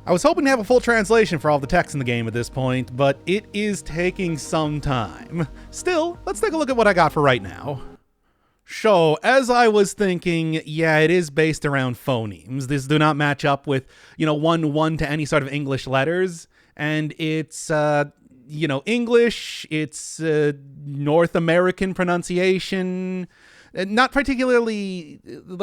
I was hoping to have a full translation for all the text in the game at this point, but it is taking some time. Still, let's take a look at what I got for right now. So, as I was thinking, yeah, it is based around phonemes. These do not match up with, one to any sort of English letters. And it's, English, it's North American pronunciation. Not particularly,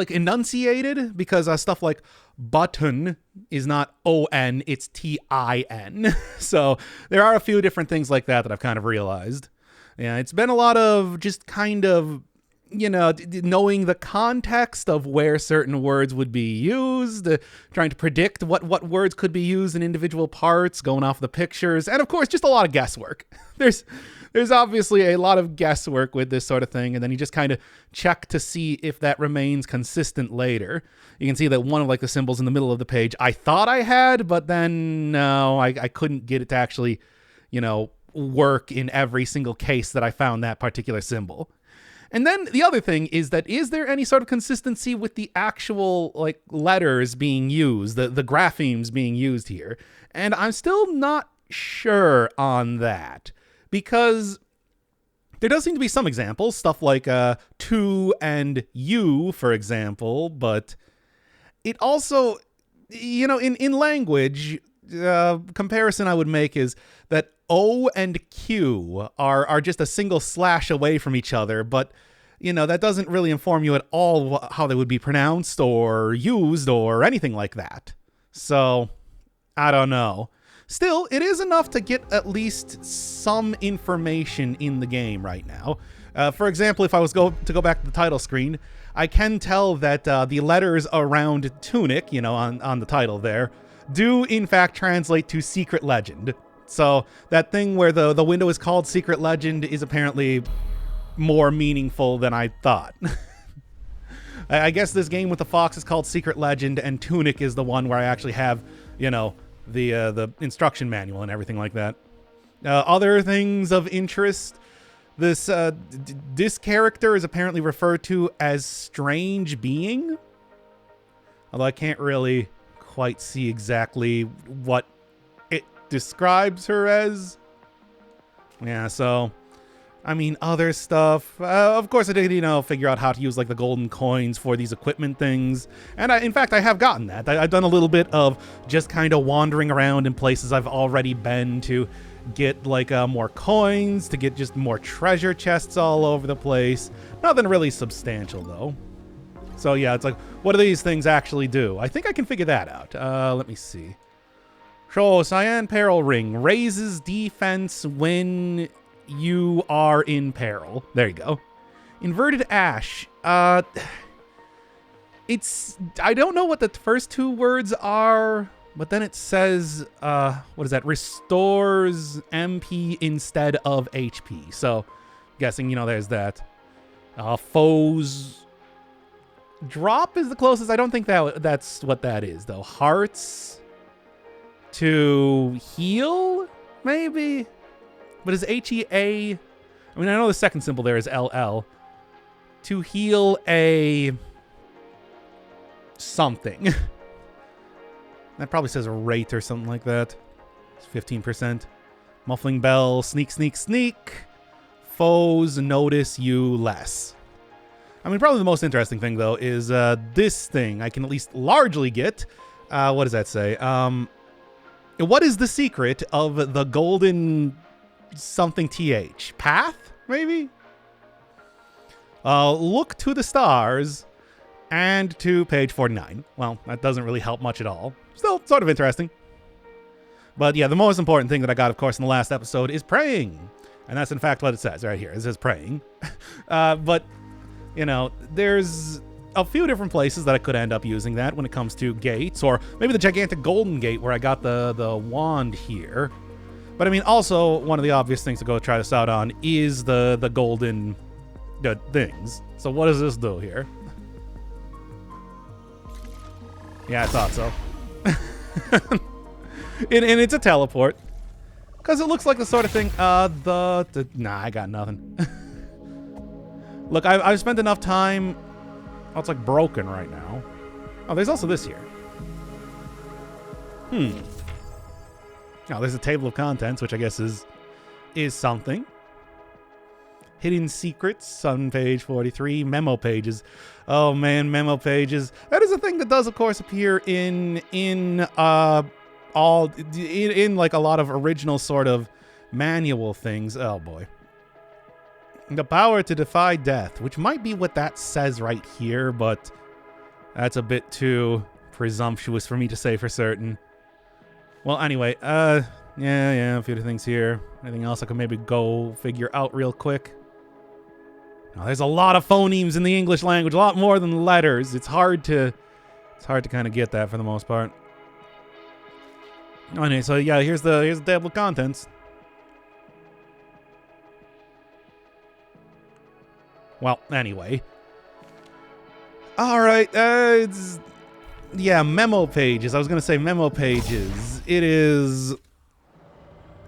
enunciated, because stuff like button is not O-N, it's T-I-N. So there are a few different things like that I've kind of realized. Yeah, it's been a lot of just kind of, knowing the context of where certain words would be used, trying to predict what words could be used in individual parts, going off the pictures, and of course, just a lot of guesswork. There's obviously a lot of guesswork with this sort of thing, and then you just kind of check to see if that remains consistent later. You can see that one of the symbols in the middle of the page I thought I had, but then no, I couldn't get it to actually, work in every single case that I found that particular symbol. And then the other thing is there any sort of consistency with the actual letters being used, the graphemes being used here? And I'm still not sure on that, because there does seem to be some examples, stuff like to and you, for example, but it also, in language, comparison I would make is that O and Q are just a single slash away from each other, but, that doesn't really inform you at all how they would be pronounced or used or anything like that. So, I don't know. Still, it is enough to get at least some information in the game right now. For example, if I was to go back to the title screen, I can tell that the letters around Tunic, on the title there, do in fact translate to Secret Legend. So that thing where the window is called Secret Legend is apparently more meaningful than I thought. I guess this game with the fox is called Secret Legend, and Tunic is the one where I actually have, the instruction manual and everything like that. Other things of interest, this character is apparently referred to as Strange Being, although I can't really quite see exactly what it describes her as. Yeah, so other stuff. Of course, I did, figure out how to use the golden coins for these equipment things. And in fact, I have gotten that. I've done a little bit of just kind of wandering around in places I've already been to get more coins, to get just more treasure chests all over the place. Nothing really substantial though. So yeah, it's what do these things actually do? I think I can figure that out. Let me see. So, Cyan Peril Ring raises defense when you are in peril. There you go. Inverted Ash. I don't know what the first two words are, but then it says, what is that? Restores MP instead of HP. So, guessing, there's that. Foes drop is the closest. I don't think that's what that is, though. Hearts to heal, maybe? But is HEA... I know the second symbol there is LL. To heal a... something. That probably says a rate or something like that. It's 15%. Muffling Bell, sneak, sneak, sneak. Foes notice you less. Probably the most interesting thing, though, is this thing I can at least largely get. What does that say? What is the secret of the golden something TH? Path, maybe? Look to the stars and to page 49. Well, that doesn't really help much at all. Still, sort of interesting. But yeah, the most important thing that I got, of course, in the last episode is praying. And that's in fact what it says right here. It says praying. But, there's a few different places that I could end up using that when it comes to gates, or maybe the gigantic golden gate where I got the wand here. But also one of the obvious things to go try this out on is the golden things. So what does this do here? Yeah, I thought so. and it's a teleport. Because it looks like the sort of thing, nah, I got nothing. Look, I've spent enough time. Oh, it's broken right now. Oh, there's also this here. Now, there's a table of contents, which I guess is something. Hidden secrets on page 43. Memo pages. Oh man, memo pages. That is a thing that does, of course, appear in like a lot of original sort of manual things. Oh boy. The power to defy death, which might be what that says right here, but that's a bit too presumptuous for me to say for certain. Well, anyway, yeah, a few things here. Anything else I could maybe go figure out real quick? Now, there's a lot of phonemes in the English language, a lot more than letters. It's hard to kind of get that for the most part. Anyway, so yeah, here's the table of contents. Well, anyway. All right, yeah, memo pages. I was going to say memo pages.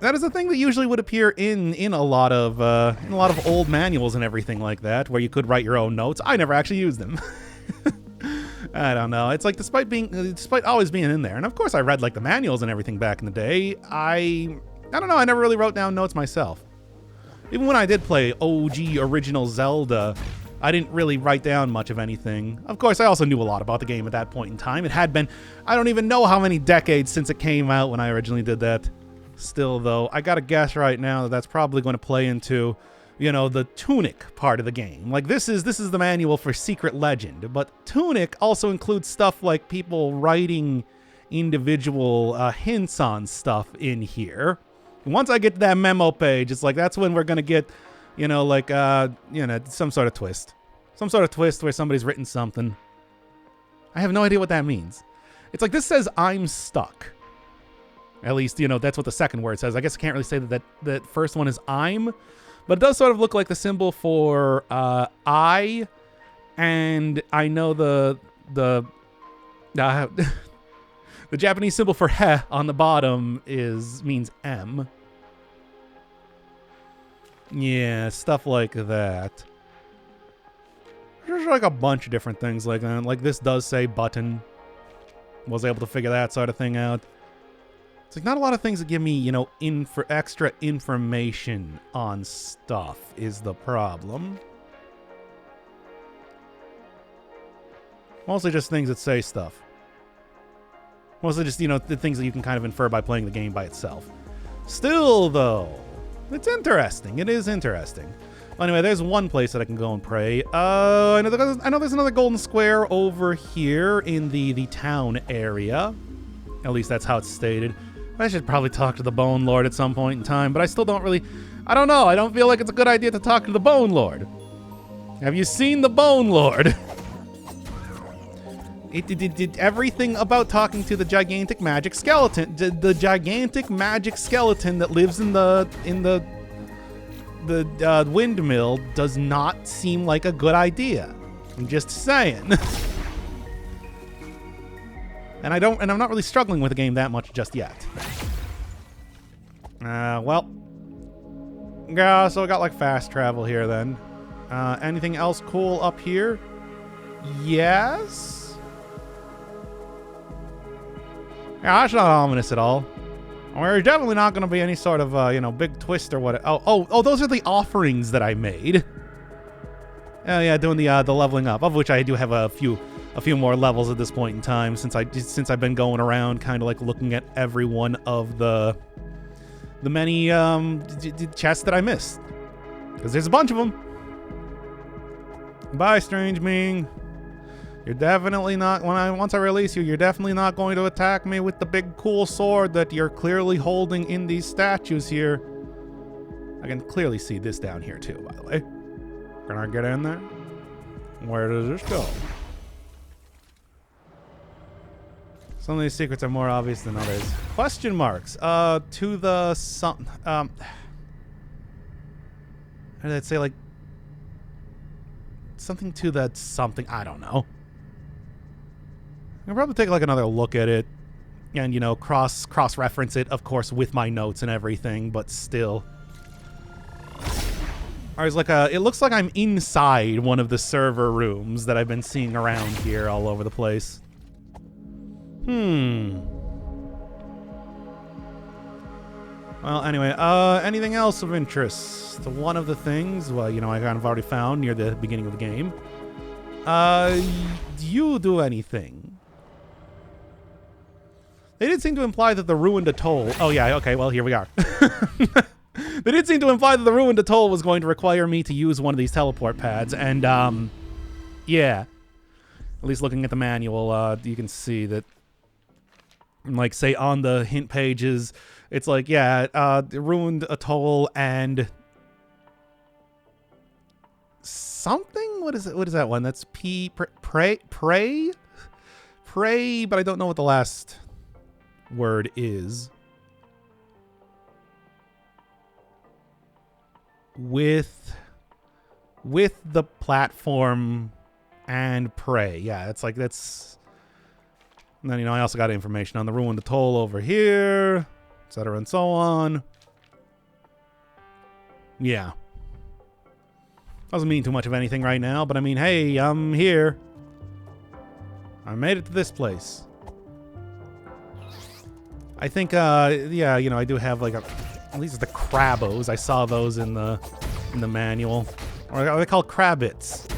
That is a thing that usually would appear in a lot of old manuals and everything like that, where you could write your own notes. I never actually used them. I don't know. It's like despite always being in there, and of course I read like the manuals and everything back in the day. I don't know. I never really wrote down notes myself. Even when I did play OG original Zelda, I didn't really write down much of anything. Of course, I also knew a lot about the game at that point in time. It had been, I don't even know how many decades since it came out when I originally did that. Still, though, I gotta guess right now that that's probably going to play into, the Tunic part of the game. Like, this is the manual for Secret Legend, but Tunic also includes stuff like people writing individual hints on stuff in here. Once I get to that memo page, it's like that's when we're gonna get, some sort of twist. Some sort of twist where somebody's written something. I have no idea what that means. It's like this says I'm stuck. At least, that's what the second word says. I guess I can't really say that the first one is I'm, but it does sort of look like the symbol for I, and I know the the Japanese symbol for he on the bottom means M. Yeah, stuff like that. There's like a bunch of different things like that. Like this does say button. Was able to figure that sort of thing out. It's like not a lot of things that give me, extra information on stuff is the problem. Mostly just things that say stuff. Mostly just, the things that you can kind of infer by playing the game by itself. Still, though, it's interesting. It is interesting. Anyway, there's one place that I can go and pray. I know there's another golden square over here in the town area. At least that's how it's stated. I should probably talk to the Bone Lord at some point in time, but I still don't really... I don't know. I don't feel like it's a good idea to talk to the Bone Lord. Have you seen the Bone Lord? It did everything about talking to the gigantic magic skeleton. The gigantic magic skeleton that lives in the windmill does not seem like a good idea. I'm just saying. And I'm not really struggling with the game that much just yet. Well. Yeah, so I got like fast travel here then. Anything else cool up here? Yes? Yeah, that's not ominous at all. There's definitely not going to be any sort of, big twist or what. Oh, those are the offerings that I made. Oh yeah, doing the leveling up, of which I do have a few more levels at this point in time since I've been going around kind of like looking at every one of the many chests that I missed, because there's a bunch of them. Bye, Strange Ming. You're definitely not, once I release you, you're definitely not going to attack me with the big cool sword that you're clearly holding in these statues here. I can clearly see this down here too, by the way. Can I get in there? Where does this go? Some of these secrets are more obvious than others. Question marks. To the some. How did it say, like something to that something? I don't know. I'll probably take like another look at it, and cross-reference it, of course, with my notes and everything. But still, there's like it looks like I'm inside one of the server rooms that I've been seeing around here all over the place. Well, anyway, anything else of interest? One of the things, well, you know, I kind of already found near the beginning of the game. Do you do anything? They did seem to imply that the ruined atoll... Oh, yeah, okay, well, here we are. They did seem to imply that the ruined atoll was going to require me to use one of these teleport pads, and, yeah. At least looking at the manual, you can see that, like, say, on the hint pages, it's like, yeah, the ruined atoll and... something? What is it? What is that one? That's pray, but I don't know what the last word is. With the platform and pray. Yeah, it's like that's... And then, you know, I also got information on the ruined atoll over here, etc. and so on. Yeah. Doesn't mean too much of anything right now, but I mean, hey, I'm here. I made it to this place. I think, yeah, you know, I do have like at least the crabos. I saw those in the manual. Or are they called crabbits?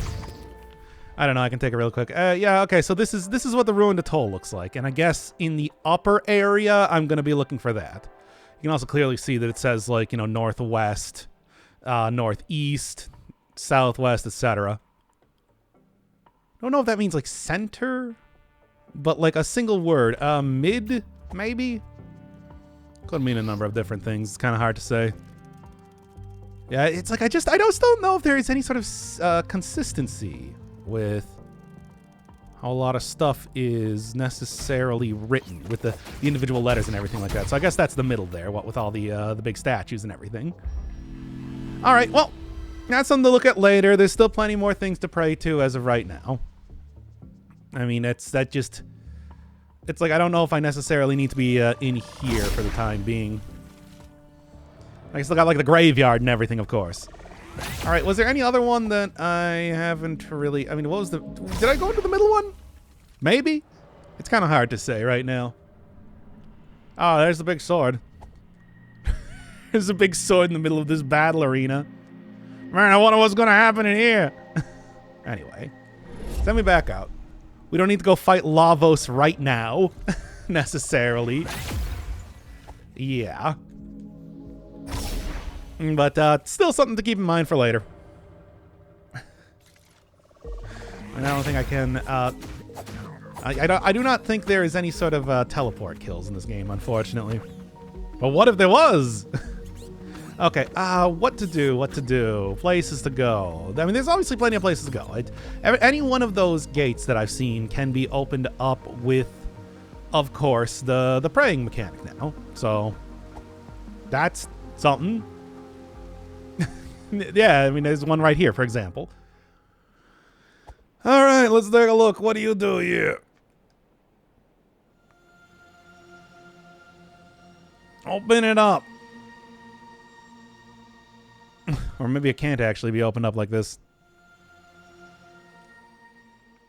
I don't know. I can take it real quick. Yeah, okay. So this is what the ruined atoll looks like, and I guess in the upper area, I'm gonna be looking for that. You can also clearly see that it says like, you know, northwest, northeast, southwest, etc. Don't know if that means like center, but like a single word. Mid, maybe. Could mean a number of different things. It's kind of hard to say. Yeah, it's like I don't still know if there is any sort of consistency with how a lot of stuff is necessarily written with the individual letters and everything like that. So I guess that's the middle there, what with all the big statues and everything. All right, well, that's something to look at later. There's still plenty more things to pray to as of right now. I mean, it's like I don't know if I necessarily need to be in here for the time being. I still got like the graveyard and everything, of course. All right, was there any other one that I haven't really... I mean, what was the... Did I go into the middle one? Maybe? It's kind of hard to say right now. Oh, there's the big sword. There's a big sword in the middle of this battle arena. Man, I wonder what's going to happen in here. Anyway, send me back out. We don't need to go fight Lavos right now, necessarily. Yeah. But still something to keep in mind for later. And I don't think I can... I do not think there is any sort of teleport kills in this game, unfortunately. But what if there was? Okay, what to do, places to go. I mean, there's obviously plenty of places to go. Any one of those gates that I've seen can be opened up with, of course, the praying mechanic now. So, that's something. Yeah, I mean, there's one right here, for example. All right, let's take a look. What do you do here? Open it up. Or maybe it can't actually be opened up like this.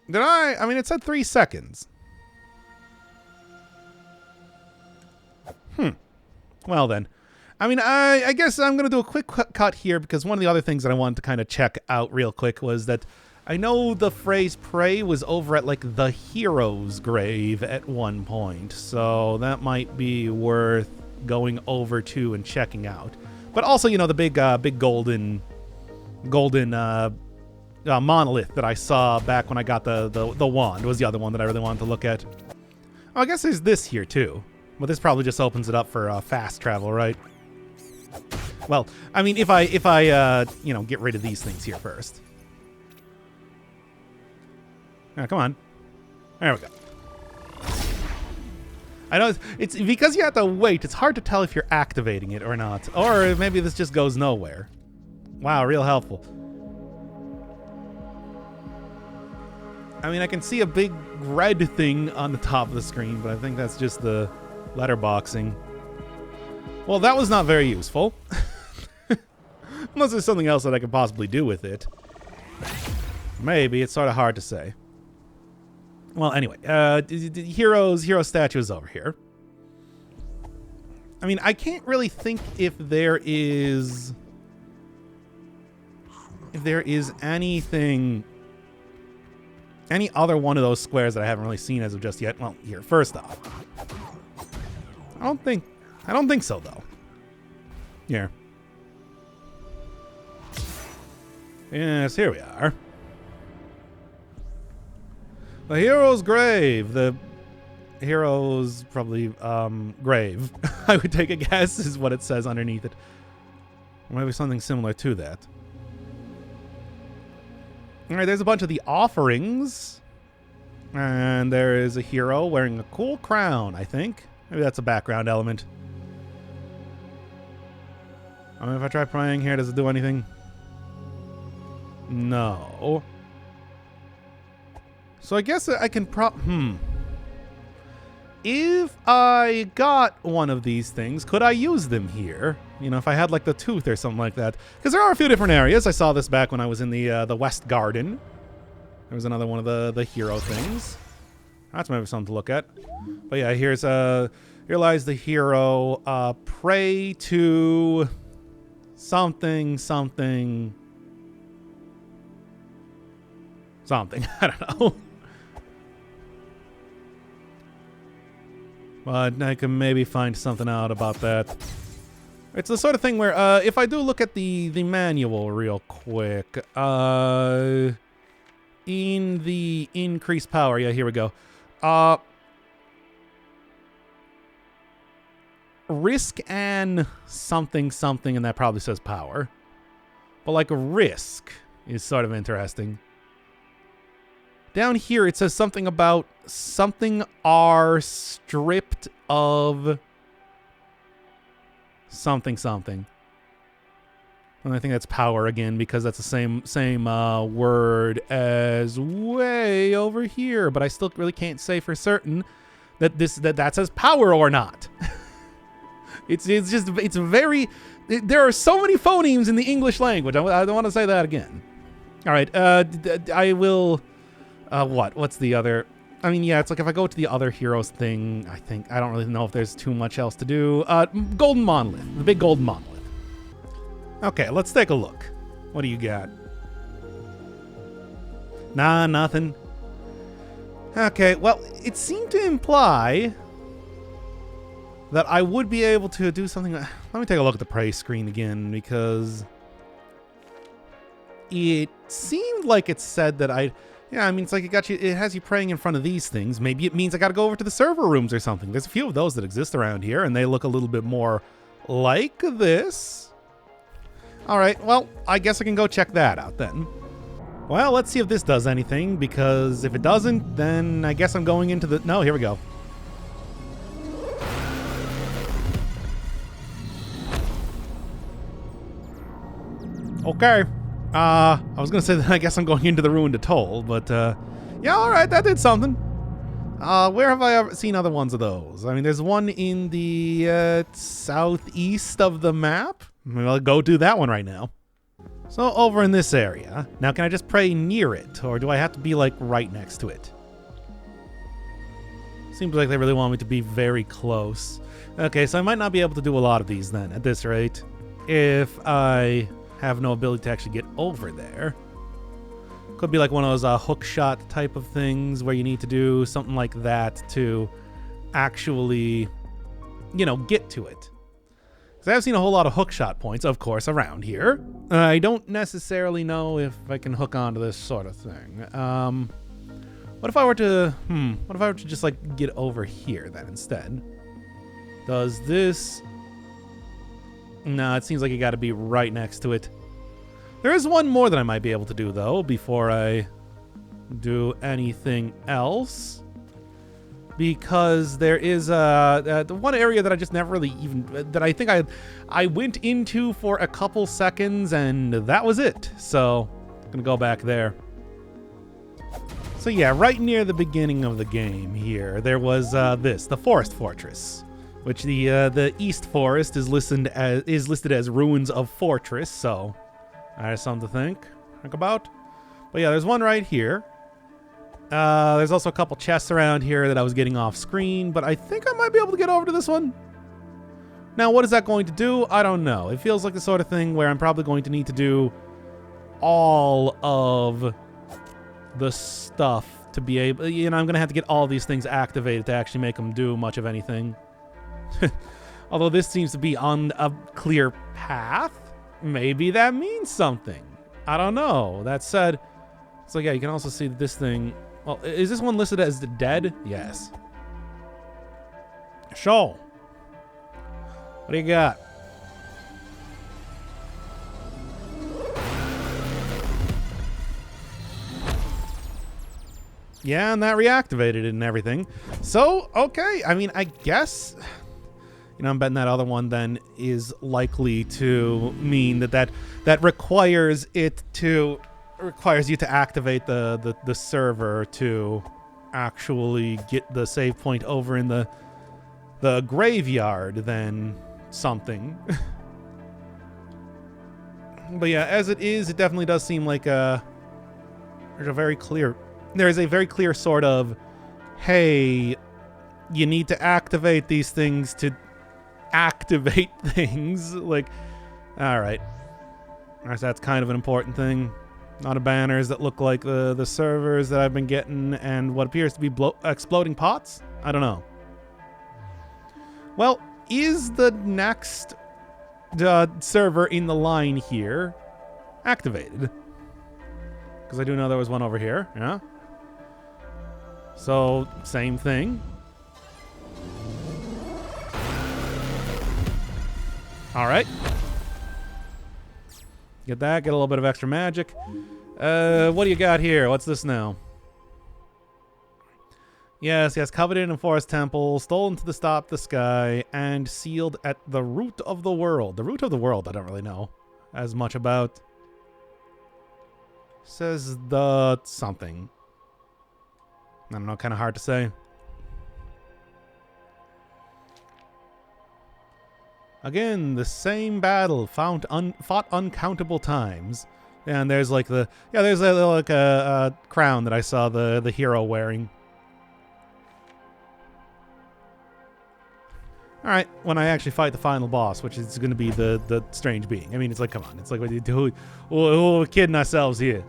Did I? I mean, it said 3 seconds. Well then. I mean, I guess I'm going to do a quick cut here because one of the other things that I wanted to kind of check out real quick was that I know the phrase pray was over at like the hero's grave at one point. So that might be worth going over to and checking out. But also, you know, the big golden monolith that I saw back when I got the wand was the other one that I really wanted to look at. Oh, I guess there's this here too. But this probably just opens it up for fast travel, right? Well, I mean, if I you know, get rid of these things here first. Oh, come on. There we go. I know it's because you have to wait. It's hard to tell if you're activating it or not. Or maybe this just goes nowhere. Wow, real helpful. I mean, I can see a big red thing on the top of the screen, but I think that's just the letterboxing. Well, that was not very useful. Unless there's something else that I could possibly do with it. Maybe. It's sort of hard to say. Well, anyway, hero statue is over here. I mean, I can't really think if there is anything, any other one of those squares that I haven't really seen as of just yet. Well, here, first off, I don't think so, though. Here. Yes, here we are. The hero's grave. The hero's probably grave. I would take a guess is what it says underneath it. Or maybe something similar to that. Alright, there's a bunch of the offerings. And there is a hero wearing a cool crown, I think. Maybe that's a background element. I mean, if I try praying here, does it do anything? No. So I guess I can if I got one of these things, could I use them here? You know, if I had like the tooth or something like that. Because there are a few different areas. I saw this back when I was in the West Garden. There was another one of the hero things. That's maybe something to look at. But yeah, here lies the hero. Pray to something. I don't know. But I can maybe find something out about that. It's the sort of thing where, if I do look at the manual real quick, in the increased power, yeah, here we go. Risk and something, and that probably says power. But like risk is sort of interesting. Down here, it says something about something are stripped of something. And I think that's power again, because that's the same word as way over here. But I still really can't say for certain that that says power or not. It's very. There are so many phonemes in the English language. I don't want to say that again. All right. I will. What's the other? I mean, yeah, it's like if I go to the other heroes thing, I don't really know if there's too much else to do. Golden monolith, the big golden monolith. Okay, let's take a look. What do you got? Nah, nothing. Okay, well, it seemed to imply that I would be able to do something. Let me take a look at the prey screen again, because it seemed like it said that yeah, I mean, it's like it has you praying in front of these things. Maybe it means I got to go over to the server rooms or something. There's a few of those that exist around here, and they look a little bit more like this. All right, well, I guess I can go check that out then. Well, let's see if this does anything, because if it doesn't, then I guess I'm going into the... No, here we go. Okay. I was going to say that I guess I'm going into the Ruined Atoll, but, yeah, all right, that did something. Where have I ever seen other ones of those? I mean, there's one in the, southeast of the map. Maybe I'll go do that one right now. So, over in this area. Now, can I just pray near it, or do I have to be, like, right next to it? Seems like they really want me to be very close. Okay, so I might not be able to do a lot of these then, at this rate. If I have no ability to actually get over there. Could be like one of those hook shot type of things where you need to do something like that to actually, you know, get to it. Because I've seen a whole lot of hook shot points, of course, around here. I don't necessarily know if I can hook onto this sort of thing. What if I were to, what if I were to just like get over here then instead? Does this... No, it seems like you got to be right next to it. There is one more that I might be able to do, though, before I do anything else. Because there is the one area that I just never really even... that I think I went into for a couple seconds, and that was it. So, I'm going to go back there. So yeah, right near the beginning of the game here, there was the Forest Fortress. Which the East Forest is listed as Ruins of Fortress, so there's something to think about. But yeah, there's one right here. There's also a couple chests around here that I was getting off screen, but I think I might be able to get over to this one. Now, what is that going to do? I don't know. It feels like the sort of thing where I'm probably going to need to do all of the stuff to be able... You know, I'm going to have to get all these things activated to actually make them do much of anything. Although this seems to be on a clear path. Maybe that means something. I don't know. That said, so yeah, you can also see that this thing... Well, is this one listed as dead? Yes. Show. What do you got? Yeah, and that reactivated it and everything. So, okay. I mean, I guess... You know, I'm betting that other one then is likely to mean that requires it to... requires you to activate the server to actually get the save point over in the graveyard than something. But yeah, as it is, it definitely does seem like there is a very clear sort of, hey, you need to activate these things to activate things. Like, all right. That's kind of an important thing. Not a banners that look like the servers that I've been getting and what appears to be exploding pots? I don't know. Well, is the next server in the line here activated? Because I do know there was one over here, yeah? So, same thing. All right. Get that, get a little bit of extra magic. What do you got here? What's this now? Yes, coveted in Forest Temple, stolen to stop the sky, and sealed at the root of the world. The root of the world, I don't really know as much about. Says the something. I don't know, kind of hard to say. Again, the same battle, fought uncountable times. And there's like there's a crown that I saw the hero wearing. All right, when I actually fight the final boss, which is going to be the strange being. I mean, it's like, come on, it's like, what do you do? We're kidding ourselves here.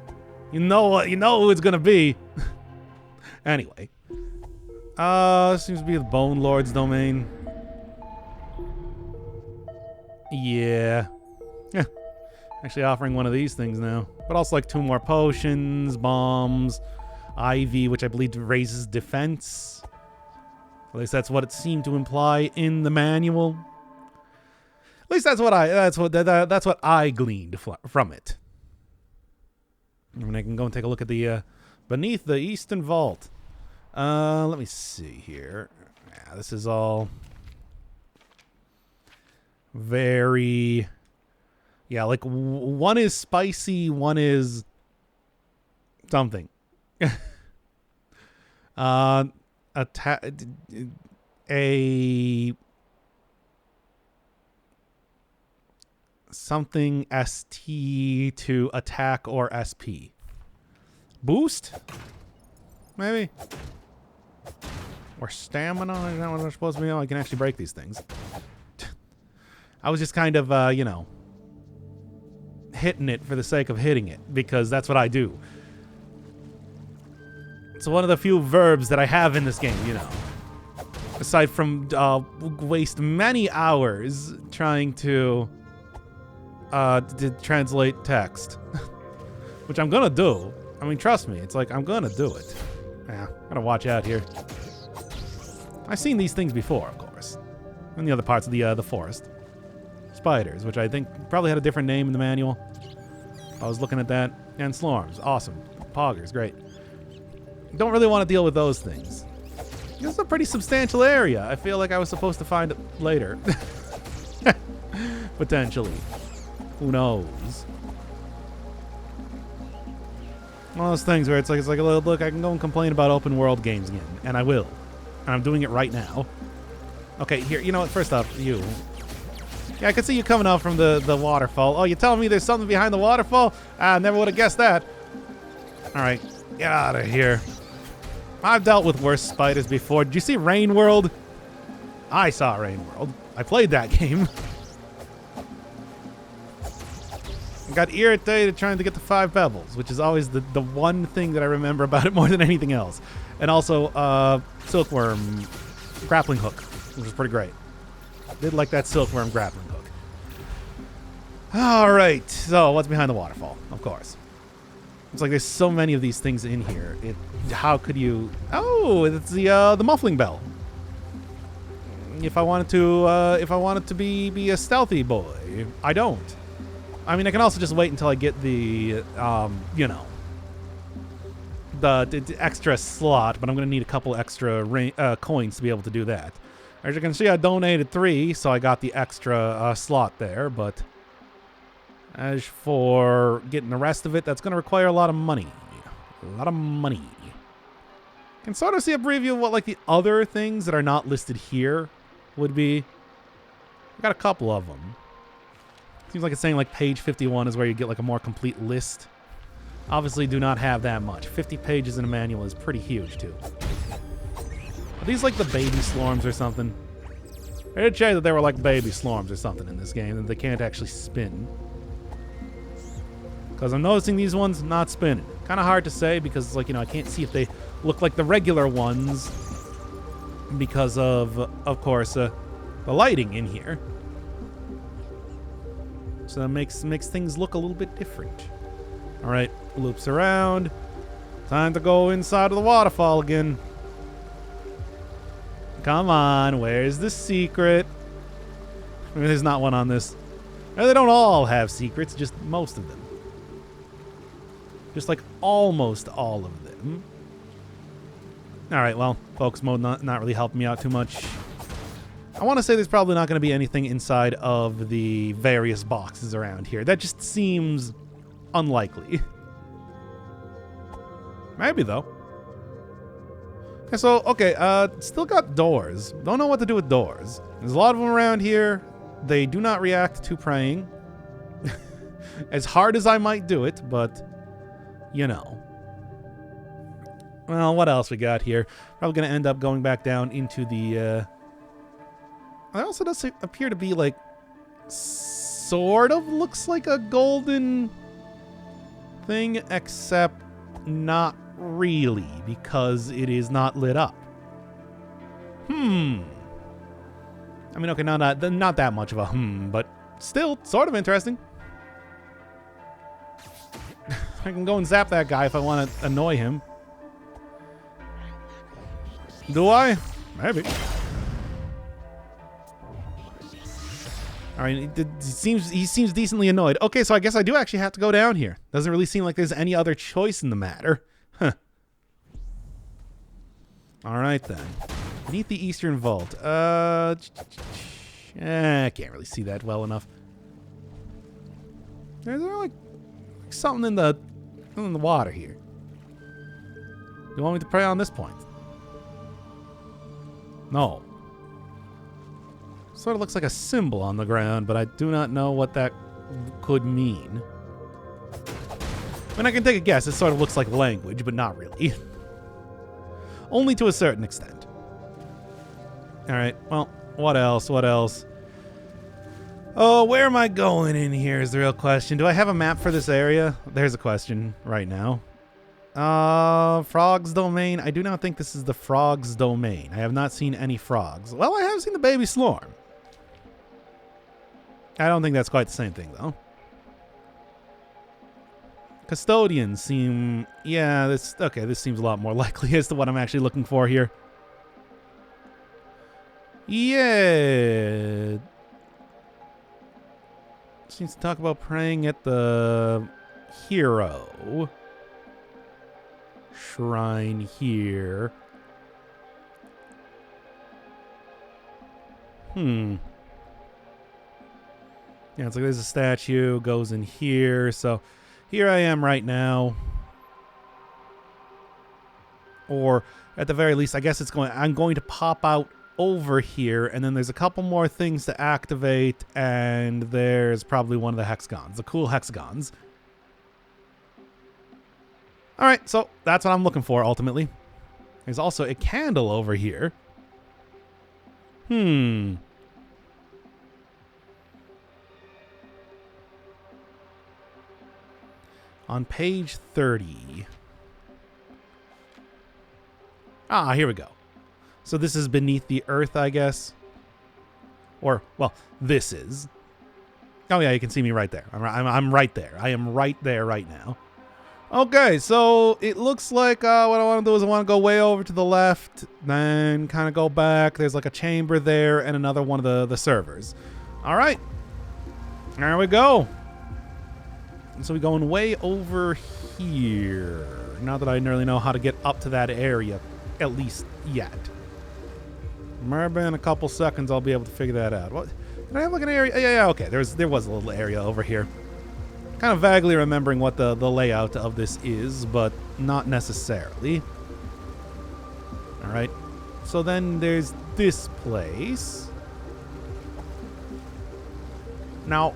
You know who it's going to be. Anyway, seems to be the Bone Lord's domain. Yeah. Actually offering one of these things now. But also like 2 more potions, bombs, Ivy, which I believe raises defense. At least that's what it seemed to imply in the manual. At least that's what I gleaned from it. I mean, I can go and take a look at the beneath the Eastern Vault. Let me see here. Yeah, this is all very, yeah, like one is spicy, one is something. Something ST to attack or SP. Boost? Maybe? Or stamina? Is that what they're supposed to be? Oh, I can actually break these things. I was just kind of, hitting it for the sake of hitting it, because that's what I do. It's one of the few verbs that I have in this game, you know. Aside from waste many hours trying to translate text. Which I'm gonna do. I mean, trust me, it's like, I'm gonna do it. Yeah, gotta watch out here. I've seen these things before, of course. In the other parts of the forest. Spiders, which I think probably had a different name in the manual. I was looking at that. And slorms, awesome. Poggers, great. Don't really want to deal with those things. This is a pretty substantial area. I feel like I was supposed to find it later. Potentially. Who knows? One of those things where it's like, look, I can go and complain about open world games again, and I will. And I'm doing it right now. Okay, here, you know what? First off, you. Yeah, I can see you coming out from the waterfall. Oh, you're telling me there's something behind the waterfall? I never would have guessed that. All right, get out of here. I've dealt with worse spiders before. Did you see Rain World? I saw Rain World. I played that game. I got irritated trying to get the 5 pebbles, which is always the one thing that I remember about it more than anything else. And also, silkworm grappling hook, which was pretty great. Did like that silkworm grappling hook. All right, so what's behind the waterfall? Of course. It's like there's so many of these things in here. How could you... Oh, it's the muffling bell. If I wanted to be a stealthy boy, I don't. I mean, I can also just wait until I get the, you know, the extra slot, but I'm going to need a couple extra coins to be able to do that. As you can see, I donated 3, so I got the extra slot there, but as for getting the rest of it, that's going to require a lot of money. A lot of money. You can sort of see a preview of what, like, the other things that are not listed here would be. I got a couple of them. Seems like it's saying, like, page 51 is where you get, like, a more complete list. Obviously do not have that much. 50 pages in a manual is pretty huge, too. Are these, like, the baby slorms or something? I did say that they were, like, baby slorms or something in this game, and they can't actually spin. Because I'm noticing these ones not spinning. Kind of hard to say because, like, you know, I can't see if they look like the regular ones because of course, the lighting in here. So that makes things look a little bit different. All right, loops around. Time to go inside of the waterfall again. Come on, where's the secret? I mean, there's not one on this. They don't all have secrets, just most of them. Just like almost all of them. All right, well, focus mode not really helping me out too much. I want to say there's probably not going to be anything inside of the various boxes around here. That just seems unlikely. Maybe, though. Okay, so, okay, still got doors. Don't know what to do with doors. There's a lot of them around here. They do not react to praying. As hard as I might do it, but... you know. Well, what else we got here? Probably going to end up going back down into the, It also does appear to be, like, sort of looks like a golden thing, except not really, because it is not lit up. I mean, okay, not that much of a but still sort of interesting. I can go and zap that guy if I want to annoy him. Do I? Maybe. All right, he seems decently annoyed. Okay, so I guess I do actually have to go down here. Doesn't really seem like there's any other choice in the matter. Huh. All right, then. Beneath the Eastern Vault. I can't really see that well enough. There's like something in the water here. You want me to pray on this point? No. Sort of looks like a symbol on the ground, but I do not know what that could mean. I mean, I can take a guess. It sort of looks like language, but not really. Only to a certain extent. All right, well, what else? What else? Oh, where am I going in here is the real question. Do I have a map for this area? There's a question right now. Frog's Domain. I do not think this is the Frog's Domain. I have not seen any frogs. Well, I have seen the baby slorm. I don't think that's quite the same thing, though. Custodians seem... yeah, this seems a lot more likely as to what I'm actually looking for here. Yeah. Seems to talk about praying at the hero shrine here. Yeah, it's like there's a statue, goes in here. So here I am right now. Or at the very least, I guess I'm going to pop out over here, and then there's a couple more things to activate, and there's probably one of the hexagons, the cool hexagons. All right, so that's what I'm looking for ultimately. There's also a candle over here. On page 30. Ah, here we go. So this is beneath the earth, I guess. Or, well, this is. Oh yeah, you can see me right there. I'm right there. I am right there right now. Okay, so it looks like what I want to do is I want to go way over to the left, then kind of go back. There's like a chamber there and another one of the servers. All right, there we go. So we're going way over here. Not that I nearly know how to get up to that area, at least yet. Maybe in a couple seconds I'll be able to figure that out. What? Did I have like an area? Yeah, okay. There was a little area over here. Kind of vaguely remembering what the layout of this is, but not necessarily. All right. So then there's this place. Now,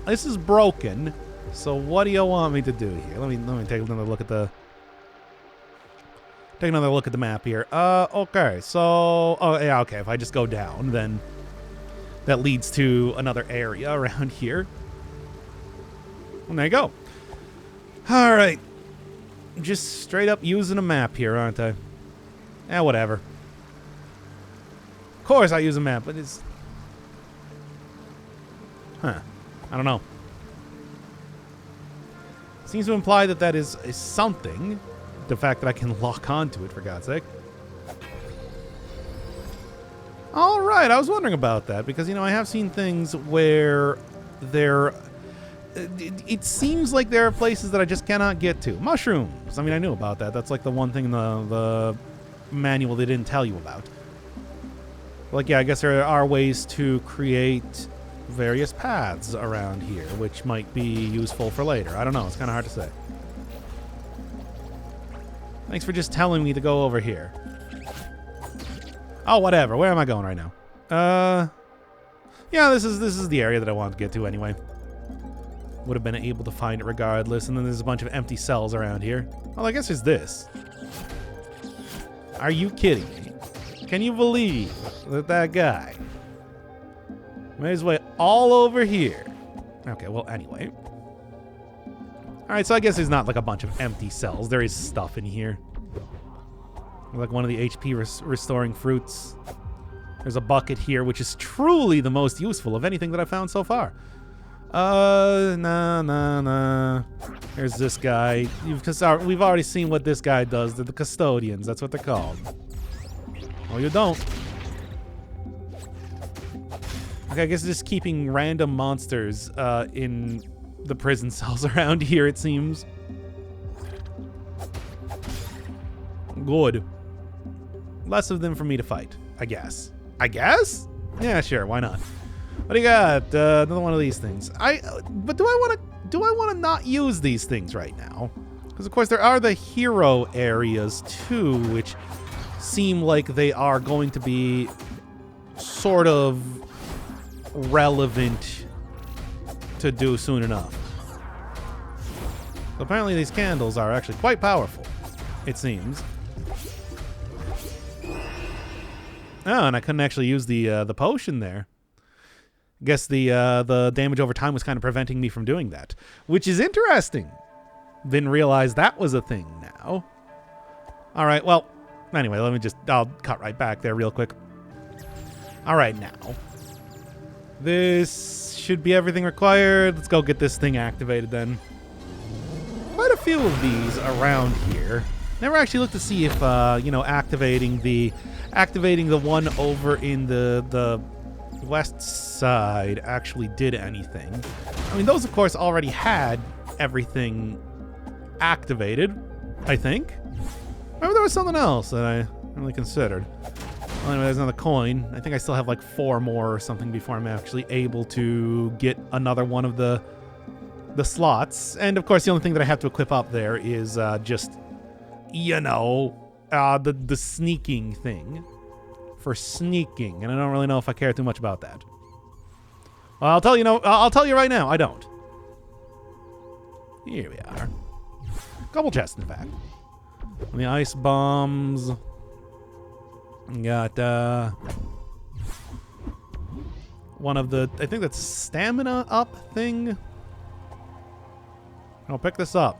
this is broken. So what do you want me to do here? Let me take another look at the map here. Okay. So, oh yeah, okay. If I just go down, then that leads to another area around here. And there you go. All right. Just straight up using a map here, aren't I? Eh, whatever. Of course I use a map, but it's... Huh. I don't know. Seems to imply that that is something. The fact that I can lock onto it, for God's sake. All right. I was wondering about that because, you know, I have seen things where there... It seems like there are places that I just cannot get to. Mushrooms. I mean, I knew about that. That's like the one thing in the manual they didn't tell you about. Like, yeah, I guess there are ways to create various paths around here, which might be useful for later. I don't know. It's kind of hard to say. Thanks for just telling me to go over here. Oh, whatever. Where am I going right now? Yeah, this is the area that I wanted to get to anyway. Would have been able to find it regardless. And then there's a bunch of empty cells around here. Well, I guess there's this. Are you kidding me? Can you believe that guy made his way all over here? Okay, well, anyway. All right, so I guess there's not like a bunch of empty cells. There is stuff in here. Like one of the HP restoring fruits. There's a bucket here, which is truly the most useful of anything that I've found so far. Nah. There's this guy. We've already seen what this guy does. They're the custodians. That's what they're called. Oh, you don't. Okay, I guess just keeping random monsters in the prison cells around here, it seems. Good. Less of them for me to fight, I guess. Yeah, sure. Why not? What do you got? Another one of these things. But do I want to not use these things right now? Because of course there are the hero areas too, which seem like they are going to be sort of relevant to do soon enough. So apparently these candles are actually quite powerful, it seems. Oh, and I couldn't actually use the potion there. Guess the damage over time was kind of preventing me from doing that, which is interesting. Didn't realize that was a thing now. All right, well, anyway, I'll cut right back there real quick. All right, now. This should be everything required. Let's go get this thing activated then. Quite a few of these around here. Never actually looked to see if, you know, activating the one over in the west side actually did anything. I mean, those, of course, already had everything activated, I think. Maybe there was something else that I really considered. Well, anyway, there's another coin. I think I still have like 4 more or something before I'm actually able to get another one of the slots. And, of course, the only thing that I have to equip up there is just, you know, the sneaking thing. For sneaking, and I don't really know if I care too much about that. Well, I'll tell you right now, I don't. Here we are. Couple chests, in fact. And the ice bombs. Got one of the, I think that's stamina up thing. I'll pick this up.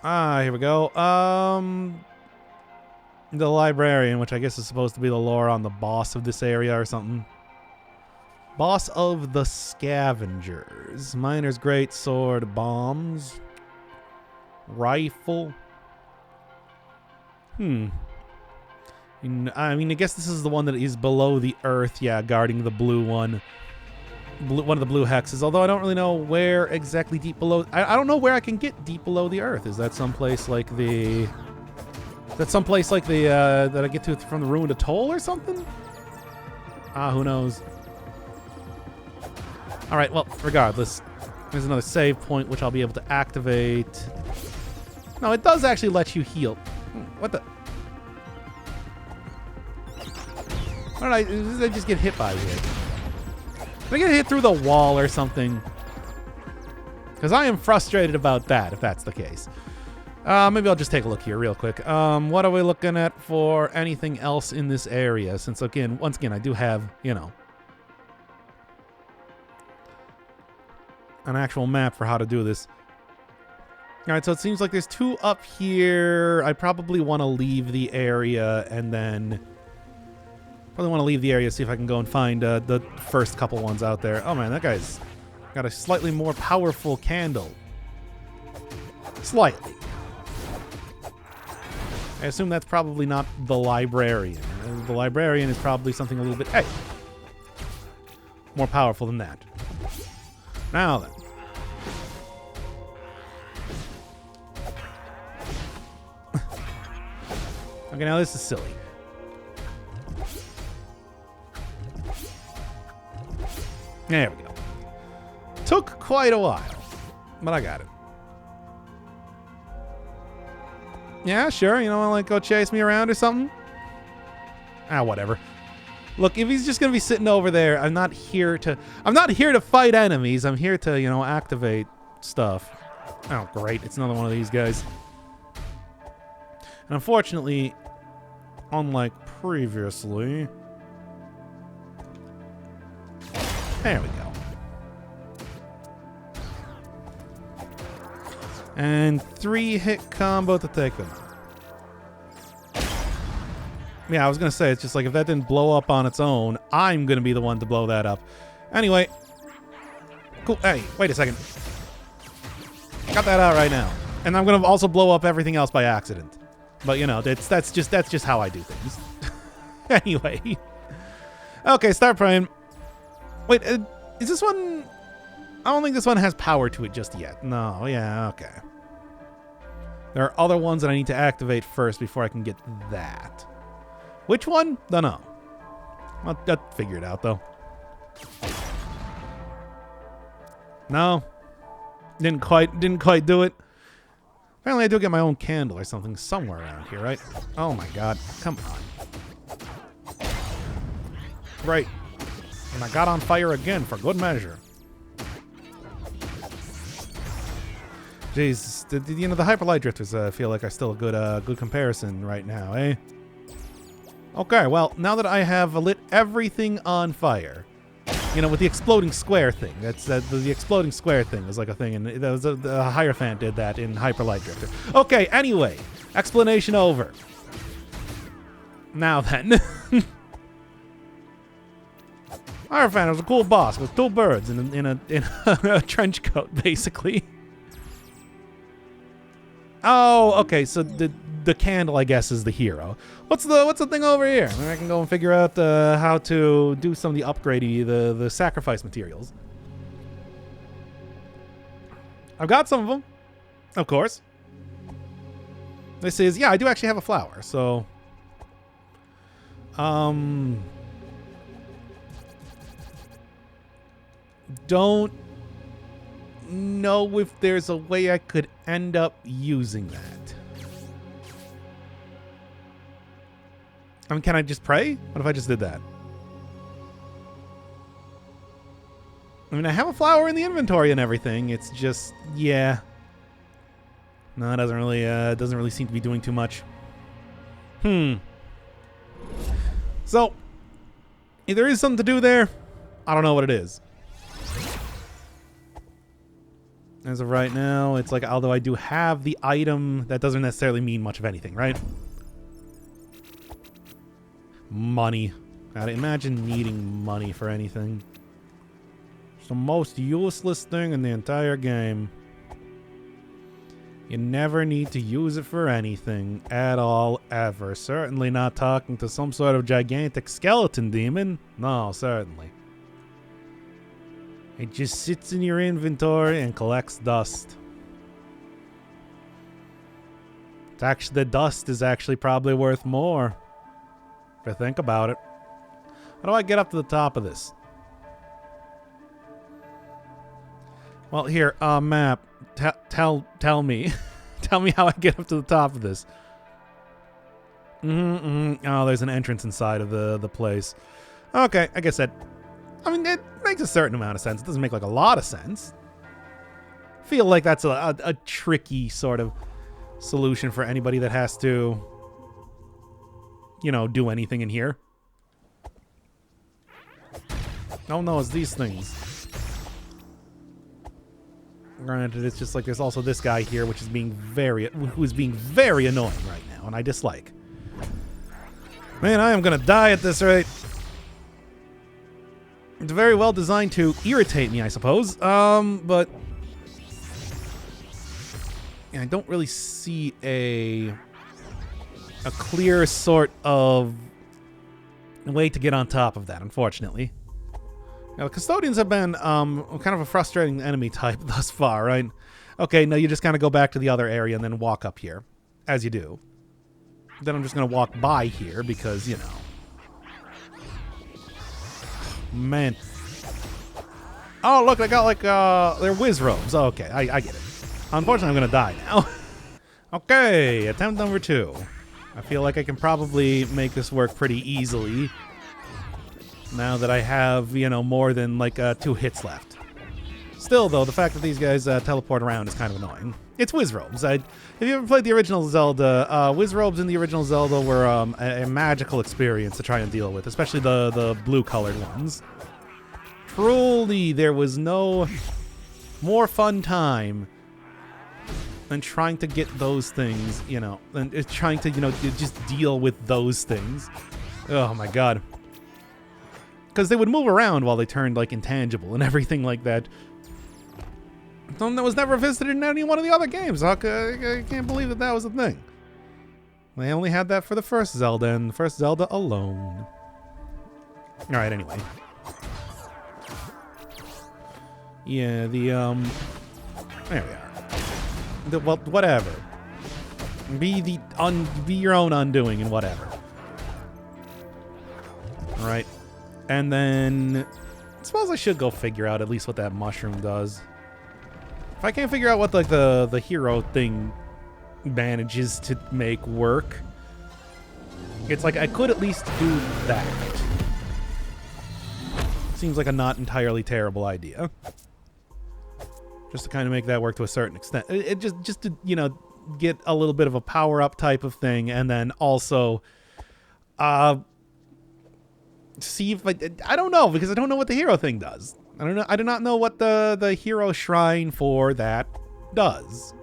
Ah, here we go. The librarian, which I guess is supposed to be the lore on the boss of this area or something. Boss of the Scavengers. Miner's Great Sword, bombs. Rifle. I mean, I guess this is the one that is below the earth, yeah, guarding the blue one. One of the blue hexes, although I don't really know where exactly deep below. I don't know where I can get deep below the earth. Is that someplace like the... Is that someplace like the, that I get to from the ruined atoll or something? Ah, who knows. Alright, well, regardless. There's another save point which I'll be able to activate. No, it does actually let you heal. What the... Why did I just get hit by it? Did I get hit through the wall or something? Because I am frustrated about that, if that's the case. Maybe I'll just take a look here real quick. What are we looking at for anything else in this area? Since, again, once again, I do have, you know, an actual map for how to do this. All right, so it seems like there's two up here. I probably want to leave the area and then... Probably want to leave the area, see if I can go and find the first couple ones out there. Oh man, that guy's got a slightly more powerful candle. Slightly. I assume that's probably not the librarian. The librarian is probably something a little bit, hey, more powerful than that. Now then. Okay, now this is silly. There we go. Took quite a while, but I got it. Yeah, sure. You know, like go chase me around or something? Ah, whatever. Look, if he's just gonna be sitting over there, I'm not here to fight enemies. I'm here to, you know, activate stuff. Oh, great. It's another one of these guys. And unfortunately, unlike previously... There we go. And 3-hit combo to take them. Yeah, I was going to say, it's just like if that didn't blow up on its own, I'm going to be the one to blow that up. Anyway. Cool. Hey, wait a second. Got that out right now. And I'm going to also blow up everything else by accident. But, you know, that's just how I do things. Anyway. Okay, start praying. Wait, is this one... I don't think this one has power to it just yet. No, yeah, okay. There are other ones that I need to activate first before I can get that. Which one? Don't know. I'll figure it out, though. No. Didn't quite do it. Apparently I do get my own candle or something somewhere around here, right? Oh my god. Come on. Right. And I got on fire again for good measure. Jeez, you know, the hyperlight drifters feel like are still a good comparison right now, eh? Okay, well, now that I have lit everything on fire, you know, with the exploding square thing, the exploding square thing was like a thing, and that was the Hierophant did that in hyperlight drifter. Okay, anyway, explanation over. Now then. Hierophant was a cool boss with two birds in a trench coat, basically. Oh, okay. So the candle, I guess, is the hero. What's the thing over here? I can go and figure out how to do some of the upgrading, the sacrifice materials. I've got some of them, of course. This is, yeah, I do actually have a flower. So, don't know if there's a way I could end up using that. I mean, can I just pray? What if I just did that? I mean, I have a flower in the inventory and everything. It's just, yeah. No, it doesn't really seem to be doing too much. So, If there is something to do there, I don't know what it is. As of right now, it's like, although I do have the item, that doesn't necessarily mean much of anything, right? Money. God, imagine needing money for anything. It's the most useless thing in the entire game. You never need to use it for anything at all, ever. Certainly not talking to some sort of gigantic skeleton demon. No, certainly. It just sits in your inventory and collects dust. It's actually, the dust is actually probably worth more. If I think about it. How do I get up to the top of this? Well, here, map. Tell me. Tell me how I get up to the top of this. Oh, there's an entrance inside of the place. Okay, I guess that... I mean, it makes a certain amount of sense. It doesn't make, like, a lot of sense. I feel like that's a tricky sort of solution for anybody that has to, you know, do anything in here. Oh, no, it's these things. Granted, it's just like there's also this guy here, who's being very annoying right now, and I dislike. Man, I am gonna die at this rate. It's very well designed to irritate me, I suppose. But yeah, I don't really see a clear sort of way to get on top of that, unfortunately. Now, the custodians have been kind of a frustrating enemy type thus far, right? Okay, no, you just kind of go back to the other area and then walk up here, as you do. Then I'm just going to walk by here because, you know. Man. Oh, look, they got, like, they're whiz robes. Oh, okay, I get it. Unfortunately, I'm going to die now. Okay, attempt number 2. I feel like I can probably make this work pretty easily. Now that I have, you know, more than, like, 2 hits left. Still, though, the fact that these guys teleport around is kind of annoying. It's whiz robes. If you ever played the original Zelda, whiz robes in the original Zelda were a magical experience to try and deal with, especially the blue-colored ones. Truly, there was no more fun time than trying to get those things, you know, and trying to, you know, just deal with those things. Oh, my God. Because they would move around while they turned, like, intangible and everything like that. Something that was never visited in any one of the other games. I can't believe that that was a thing. They only had that for the first Zelda, and the first Zelda alone. Alright, anyway. Yeah, there we are. Well, whatever. Be your own undoing and whatever. Alright. And then I suppose I should go figure out at least what that mushroom does. If I can't figure out what, like, the hero thing manages to make work, it's like I could at least do that. Seems like a not entirely terrible idea. Just to kind of make that work to a certain extent. It just to, you know, get a little bit of a power-up type of thing, and then also see if I don't know, because I don't know what the hero thing does. I don't know. I do not know what the hero shrine for that does,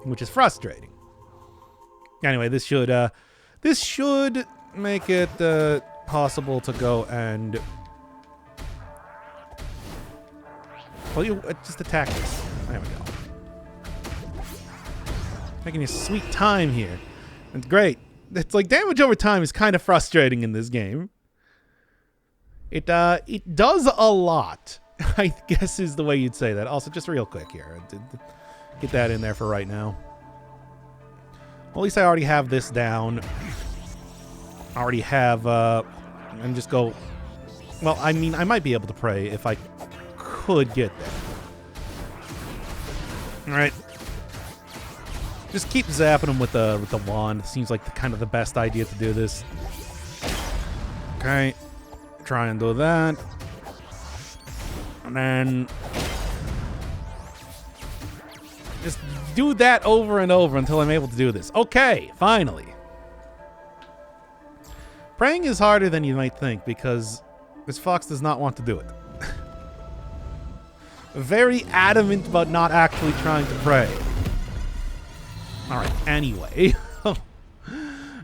which is frustrating. Anyway, this should make it possible to go and well, you just attack this. There we go. Making a sweet time here. It's great. It's like damage over time is kind of frustrating in this game. It does a lot, I guess is the way you'd say that. Also, just real quick here, get that in there for right now. Well, at least I already have this down. I already have, and just go. Well, I mean, I might be able to pray if I could get there. All right. Just keep zapping them with the wand. Seems like kind of the best idea to do this. Okay. Try and do that. And then just do that over and over until I'm able to do this. Okay, finally. Praying is harder than you might think because this fox does not want to do it. Very adamant about not actually trying to pray. Alright, anyway.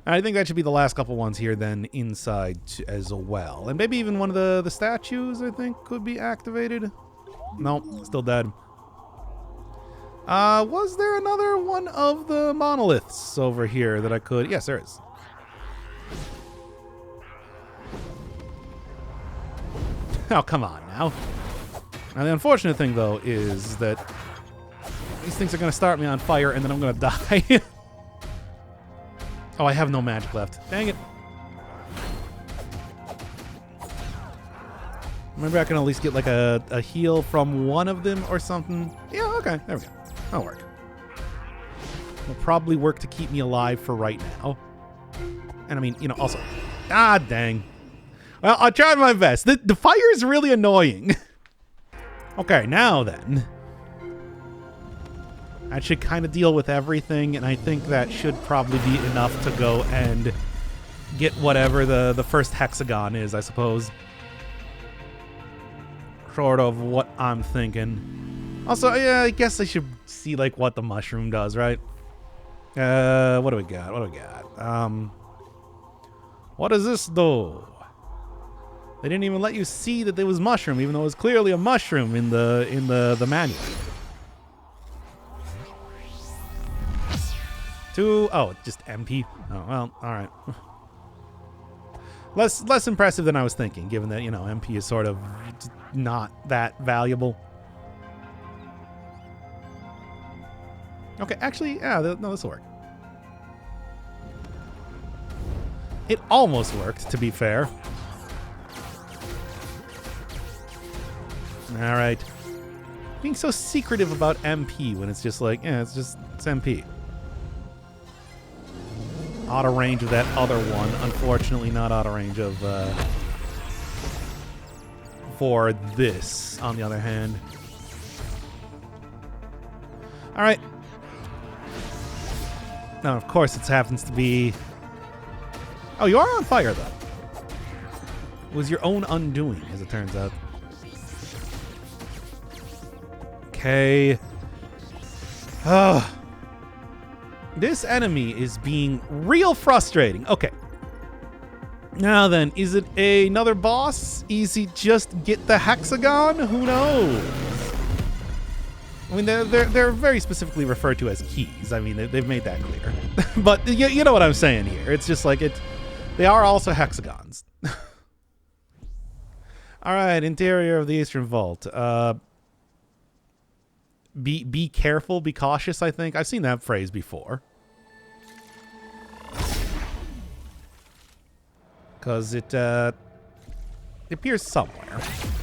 I think that should be the last couple ones here then inside as well. And maybe even one of the statues, I think, could be activated. Nope, still dead. Was there another one of the monoliths over here that I could... Yes, there is. Oh, come on now. Now, the unfortunate thing, though, is that these things are going to start me on fire, and then I'm going to die. Oh, I have no magic left. Dang it. Maybe I can at least get, like, a heal from one of them or something. Yeah, okay. There we go. That'll work. Will probably work to keep me alive for right now. And, I mean, you know, also... Ah, dang. Well, I'll try my best. The fire is really annoying. Okay, now then. That should kind of deal with everything, and I think that should probably be enough to go and get whatever the first hexagon is, I suppose. Sort of what I'm thinking. Also, yeah, I guess I should see, like, what the mushroom does, right? What do we got? What do we got? What does this do? They didn't even let you see that there was mushroom, even though it was clearly a mushroom in the manual. Oh, just MP. Oh, well, all right. Less impressive than I was thinking, given that, you know, MP is sort of not that valuable. Okay, actually, yeah, no, this will work. It almost worked, to be fair. All right. Being so secretive about MP when it's just like, yeah, it's MP. Out of range of that other one. Unfortunately, not out of range of for this, on the other hand. All right. Now, of course, it happens to be... Oh, you are on fire, though. It was your own undoing, as it turns out. Okay. This enemy is being real frustrating. Okay. Now then, is it another boss? Is he just get the hexagon? Who knows? I mean, they're very specifically referred to as keys. I mean, they've made that clear. But you know what I'm saying here. It's just like they are also hexagons. All right, interior of the Eastern Vault. Be careful, be cautious, I think. I've seen that phrase before. Because it appears somewhere.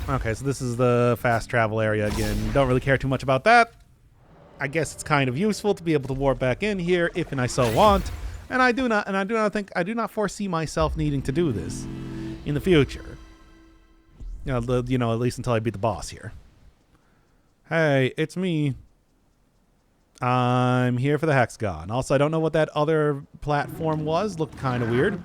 Okay, so this is the fast travel area again. Don't really care too much about that. I guess it's kind of useful to be able to warp back in here if and I so want. And I do not foresee myself needing to do this in the future. You know, at least until I beat the boss here. Hey, it's me. I'm here for the hexagon. Also, I don't know what that other platform was. Looked kind of weird.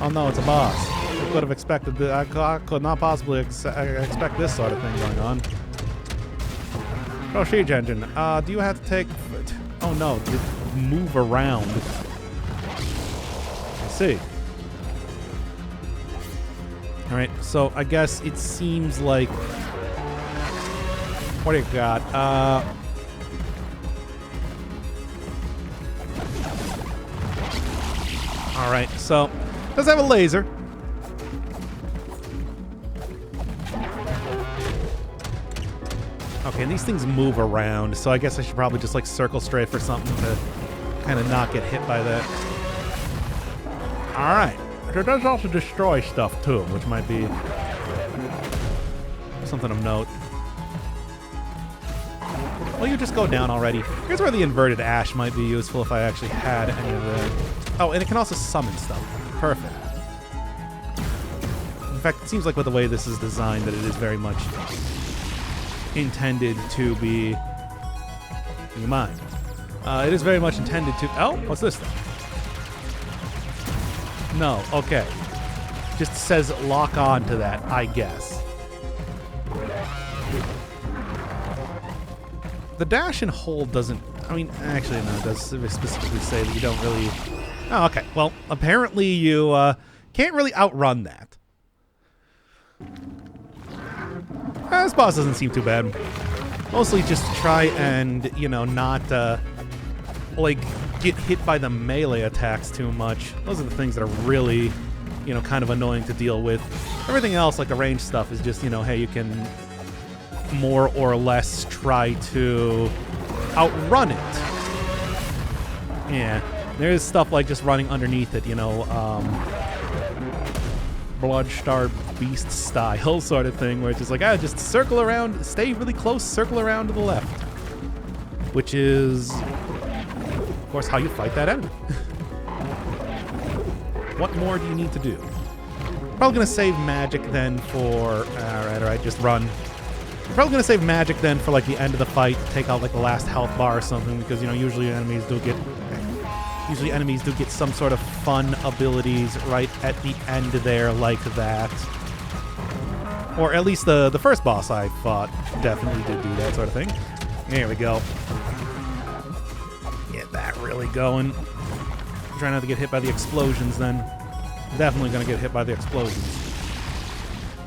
Oh no, it's a boss. I could have expected that. I could not possibly expect this sort of thing going on. Oh, siege engine. Do you have to take... Oh no, you move around. I see. Alright, so I guess it seems like... What do you got? Alright, so... Does have a laser. Okay, and these things move around, so I guess I should probably just like circle straight for something to kind of not get hit by that. Alright. It does also destroy stuff too, which might be something of note. Well, you just go down already. Here's where the inverted ash might be useful if I actually had any of that. Oh, and it can also summon stuff. Perfect. In fact, it seems like with the way this is designed that it is very much intended to be... In your mind. It is very much intended to... Oh, what's this thing? No, okay. Just says lock on to that, I guess. The dash and hold doesn't... I mean, actually, no, it does specifically say that you don't really... Oh, okay. Well, apparently you can't really outrun that. This boss doesn't seem too bad. Mostly just try and, you know, not, like, get hit by the melee attacks too much. Those are the things that are really, you know, kind of annoying to deal with. Everything else, like the range stuff, is just, you know, hey, you can more or less try to outrun it. Yeah. There's stuff like just running underneath it, you know, Bloodstar Beast style sort of thing, where it's just like, just circle around, stay really close, circle around to the left. Which is, of course, how you fight that enemy. What more do you need to do? Probably going to save magic then for... Alright, just run. I'm probably going to save magic then for, like, the end of the fight, take out, like, the last health bar or something, because, you know, usually enemies do get some sort of fun abilities right at the end there like that. Or at least the first boss I fought definitely did do that sort of thing. There we go. Get that really going. Try not to get hit by the explosions then. Definitely gonna get hit by the explosions.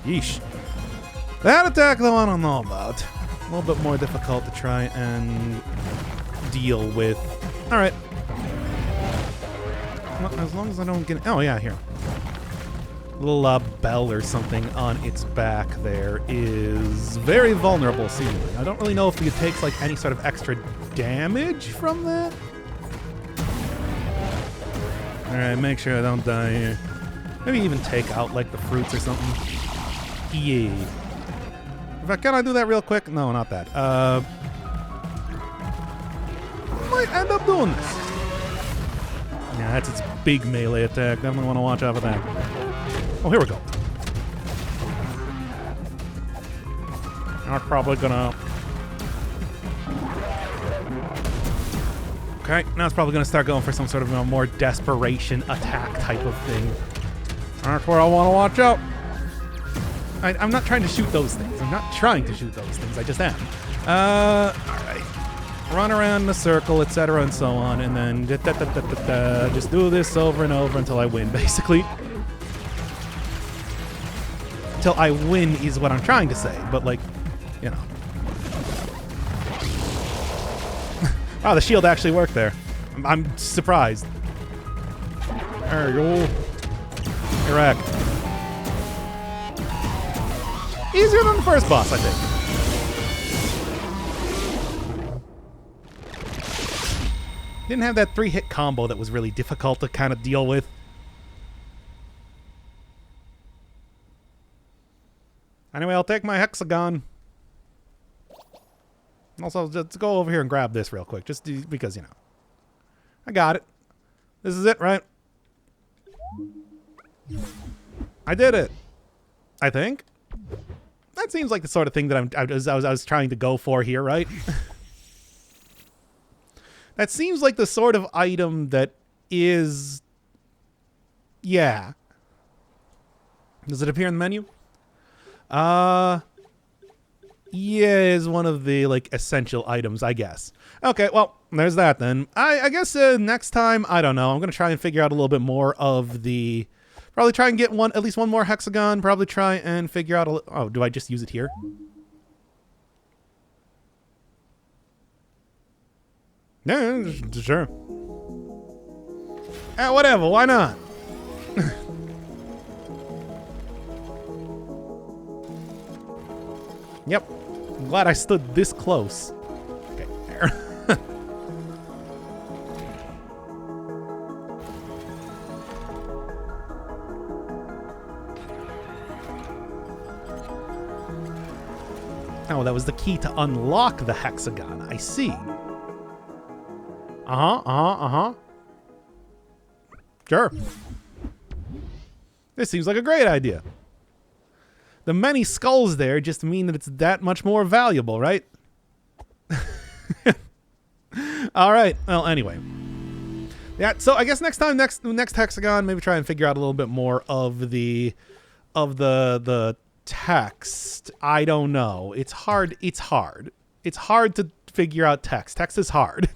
Yeesh. That attack though I don't know about. A little bit more difficult to try and deal with. Alright. Well, as long as I don't get... Oh yeah, here. A little bell or something on its back there is very vulnerable seemingly. I don't really know if it takes like any sort of extra damage from that. Alright, make sure I don't die here. Maybe even take out like the fruits or something. Yeah. In fact, can I do that real quick? No, not that. Might end up doing this. Yeah, that's its big melee attack. Definitely want to watch out for that. Oh, here we go. I'm probably gonna... Okay, now it's probably gonna start going for some sort of a more desperation attack type of thing. That's where I want to watch out. I'm not trying to shoot those things. I'm not trying to shoot those things. I just am. Alright. Run around in a circle, etc., and so on, and then just do this over and over until I win, basically. Until I win is what I'm trying to say, but like, you know. Wow, the shield actually worked there. I'm surprised. There you go. Iraq. Easier than the first boss, I think. Didn't have that 3-hit combo that was really difficult to kind of deal with. Anyway, I'll take my hexagon. Also, let's go over here and grab this real quick, just because, you know. I got it. This is it, right? I did it. I think. That seems like the sort of thing that I was trying to go for here, right? That seems like the sort of item that is... Yeah. Does it appear in the menu? Yeah, is one of the, like, essential items, I guess. Okay, well, there's that then. I guess next time, I don't know. I'm going to try and figure out a little bit more of the... Probably try and get at least one more hexagon. Probably try and figure out a... Oh, do I just use it here? Yeah, sure. Whatever, why not? Yep. I'm glad I stood this close. Okay, there. Oh, that was the key to unlock the hexagon. I see. Sure. This seems like a great idea. The many skulls there just mean that it's that much more valuable, right? All right. Well, anyway. Yeah, so I guess next time, next hexagon, maybe try and figure out a little bit more of the text. I don't know. It's hard. It's hard to figure out text. Text is hard.